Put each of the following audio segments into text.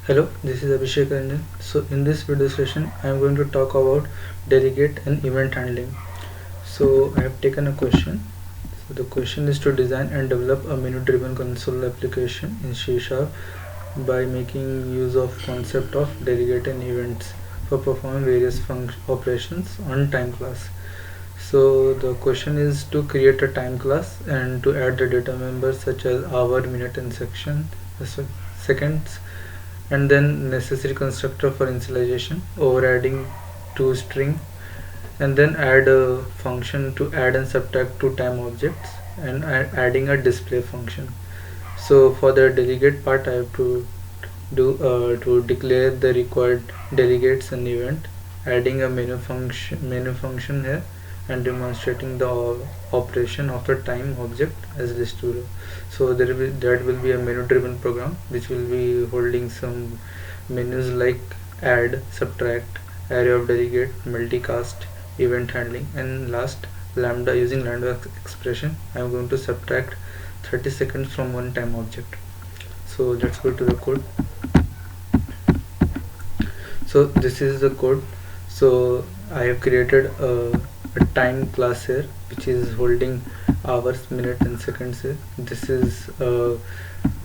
Hello, this is Abhishek Ranjan. So in this video session, I am going to talk about delegate and event handling. So I have taken a question. So the question is to design and develop a menu-driven console application in C# by making use of concept of delegate and events for performing various operations on time class. So the question is to create a time class and to add the data members such as hour, minute, and seconds, and then necessary constructor for initialization, overriding to string, and then add a function to add and subtract two time objects, and adding a display function. So for the delegate part, I have to to declare the required delegates and event, adding a menu function here, and demonstrating the operation of the time object as distributor. So that will be a menu driven program which will be holding some menus like add, subtract, array of delegate, multicast, event handling, and last lambda. Using lambda expression, I am going to subtract 30 seconds from one time object. So let's go to the code. So this is the code. So I have created a time class here which is holding hours, minute, and seconds here. This is a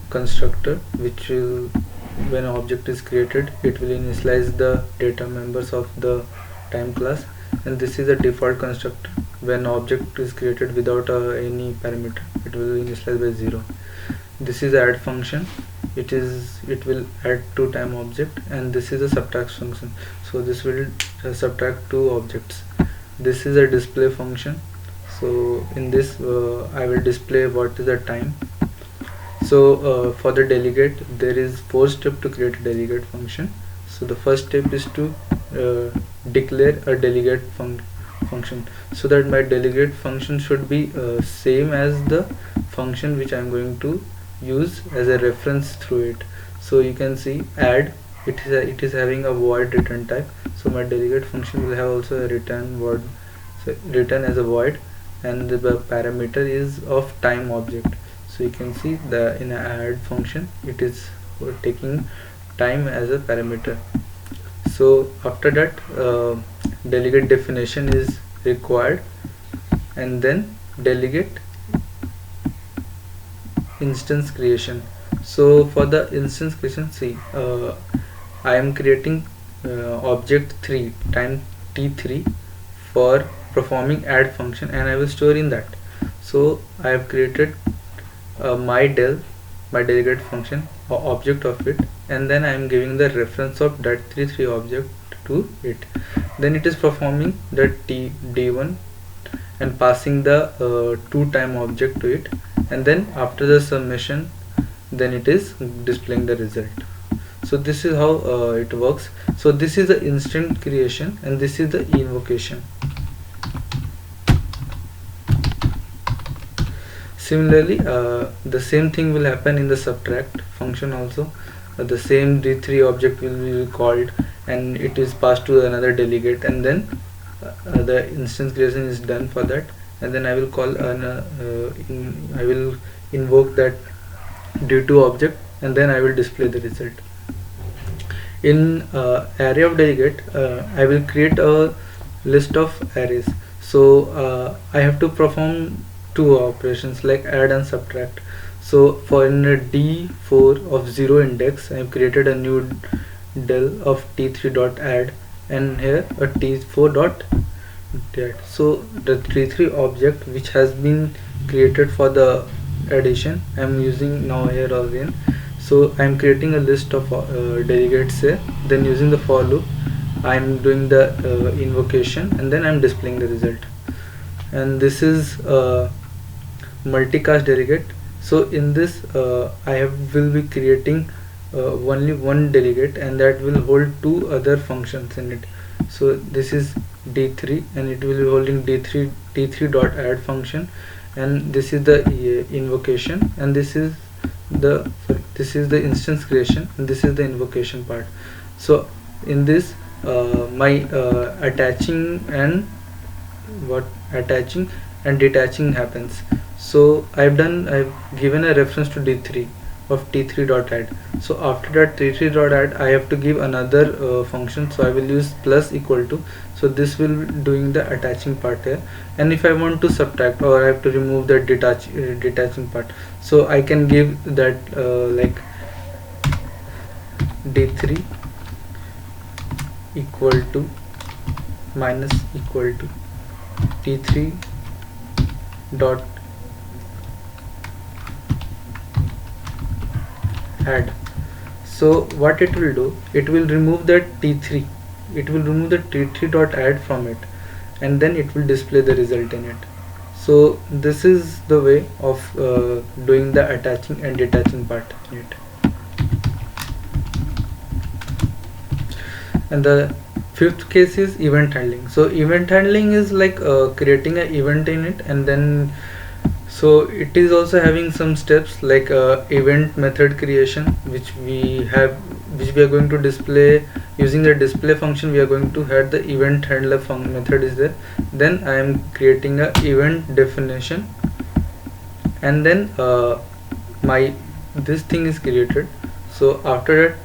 constructor which will, when an object is created, it will initialize the data members of the time class, and this is a default constructor. When object is created without any parameter, it will initialize by 0. This is add function. It will add two time object, and this is a subtract function. So this will subtract two objects. This is a display function. So in this I will display what is the time. So for the delegate, there is 4 steps to create a delegate function. So the first step is to declare a delegate function, so that my delegate function should be same as the function which I am going to use as a reference through it. So you can see add, it is having a void return type. So my delegate function will have also a return word, so return as a void, and the parameter is of time object. So you can see the in a add function it is taking time as a parameter. So after that delegate definition is required, and then delegate instance creation. So for the instance creation, see I am creating object 3 time t3 for performing add function, and I will store in that. So I have created my delegate function or object of it, and then I am giving the reference of that t3 object to it. Then it is performing the d1 and passing the two time object to it, and then after the summation, then it is displaying the result. So this is how it works. So this is the instant creation, and this is the invocation. Similarly, the same thing will happen in the subtract function also. The same d3 object will be called, and it is passed to another delegate, and then the instance creation is done for that, and then I will call I will invoke that d2 object, and then I will display the result. In array of delegate, I will create a list of arrays. So I have to perform two operations like add and subtract. So for in a d4 of 0 index, I have created a new del of t3 dot add, and here a t4 dot add. So the t3 object which has been created for the addition, I am using now here again. So I am creating a list of delegates here. Then using the for loop, I am doing the invocation, and then I am displaying the result. And this is multicast delegate. So in this will be creating only one delegate, and that will hold two other functions in it. So this is d3, and it will be holding d3 t3 dot add function, and this is the invocation, and this is the instance creation, and this is the invocation part. So in this my attaching and detaching happens. So I've given a reference to d3. of t3.add. So after that t3.add I have to give another function, so I will use plus equal to. So this will doing the attaching part here, and if I want to subtract or I have to remove the detaching part, so I can give that like d3 equal to minus equal to t3 dot add. So what it will do, it will remove that t3, it will remove the t3 dot add from it, and then it will display the result in it. So this is the way of doing the attaching and detaching part in it. And the fifth case is event handling. So event handling is like creating an event in it, and then so it is also having some steps like event method creation, which we are going to display using the display function. We are going to have the event handler method is there. Then I am creating a event definition, and then my this thing is created. So after that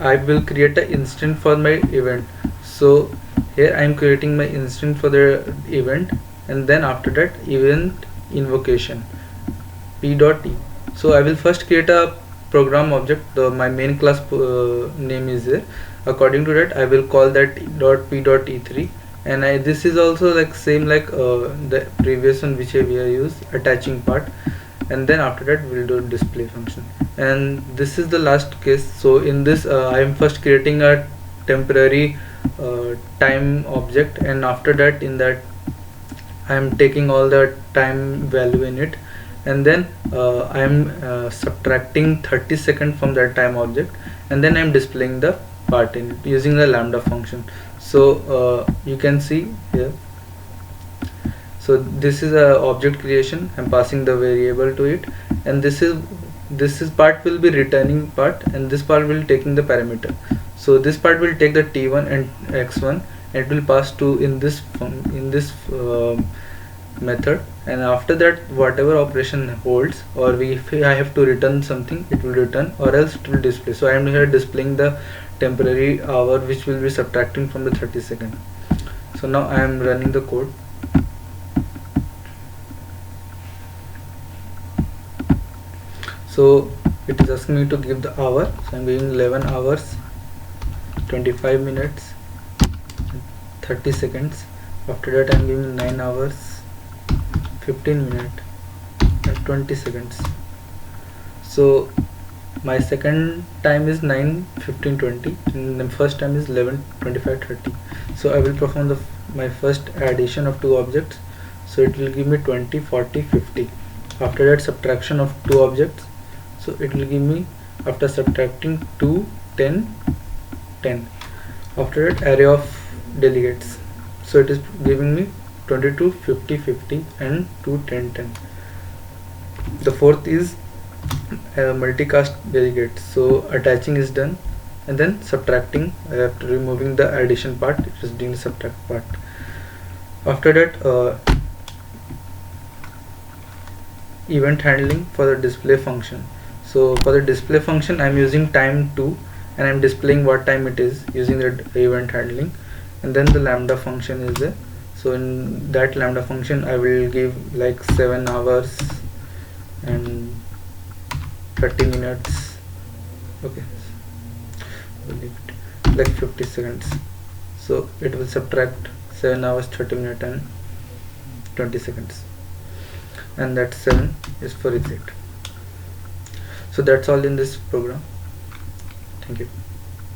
I will create an instant for my event. So here I am creating my instant for the event, and then after that event invocation p.e. So I will first create a program object. My main class name is there. According to that I will call that .p.e3, and this is also like same like the previous one which we are used attaching part, and then after that we'll do display function. And this is the last case. So in this I am first creating a temporary time object, and after that in that I am taking all the time value in it, and then I am subtracting 30 seconds from that time object, and then I am displaying the part in it using the lambda function. So you can see here. So this is a object creation. I'm passing the variable to it, and this is part will be returning part, and this part will taking the parameter. So this part will take the t1 and x1, and it will pass to in this method, and after that whatever operation holds, or if I have to return something, it will return, or else it will display. So I am here displaying the temporary hour which will be subtracting from the 30 seconds. So now I am running the code. So it is asking me to give the hour, so I am giving 11 hours 25 minutes 30 seconds. After that I am giving 9 hours 15 minutes and 20 seconds. So my second time is 9 15 20, and the first time is 11 25 30. So I will perform my first addition of two objects. So it will give me 20 40 50. After that subtraction of two objects, so it will give me, after subtracting 2 10 10. After that array of delegates, so it is giving me 22 50 50 and 2 10 10. The fourth is multicast delegates. So attaching is done, and then subtracting, after removing the addition part, it is doing the subtract part. After that event handling for the display function. So for the display function I am using time 2, and I am displaying what time it is using the event handling, and then the lambda function is there. So in that lambda function I will give like 7 hours and 30 minutes. Okay, we'll leave it like 50 seconds. So it will subtract 7 hours 30 minutes and 20 seconds, and that 7 is for reset. So that's all in this program. Thank you.